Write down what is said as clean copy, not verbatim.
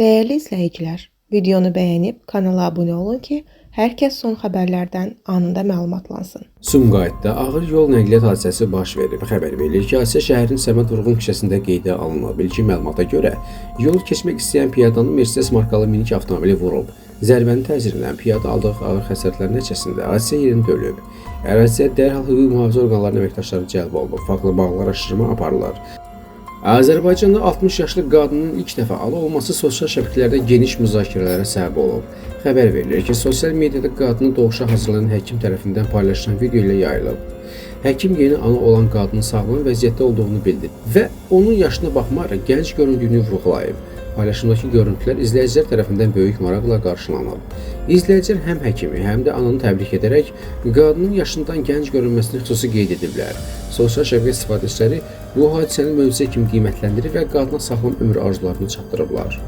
Değerli izləyicilər, videonu bəyənib kanala abunə olun ki, hər kəs son xəbərlərdən anında məlumatlansın. Sumqayıtda ağır yol nəqliyyat hadisəsi baş verib. Xəbər verilir ki, hadisə şəhərin Səməd Vurğun küçəsində qeydə alınıb. İlkin məlumata görə, yol keçmək istəyən piyadanın Mercedes markalı minik avtomobili vurub. Zərbənin təsirindən piyada aldığı ağır xəsarətlər nəticəsində hadisə yerində ölüb. Əraziyə dərhal hüquq mühafizə orqanlarının əməkdaşları cəlb olunub. Faktla bağlı araşdırma aparılır. Azərbaycanda 60 yaşlı qadının ilk dəfə ana olması sosial şəbəkələrdə geniş müzakirələrə səbəb olub. Xəbər verilir ki, sosial mediada qadını doğuşa hazırlayan həkim tərəfindən paylaşılan video ilə yayılıb. Həkim yeni ana olan qadının sağlam vəziyyətdə olduğunu bildirib və onun yaşına baxmayaraq gənc göründüyünü vurğulayıb. Paylaşımdakı görüntülər izləyicilər tərəfindən böyük maraqla qarşılanıb. İzləyicilər həm həkimi, həm də ananı təbrik edərək qadının yaşından gənc görünməsini xüsusi qeyd ediblər. Sosial şəbəkə istifadəçiləri bu hadisəni möcüzə kimi qiymətləndirib və qadına sağlam ömür arzularını çatdırıblar.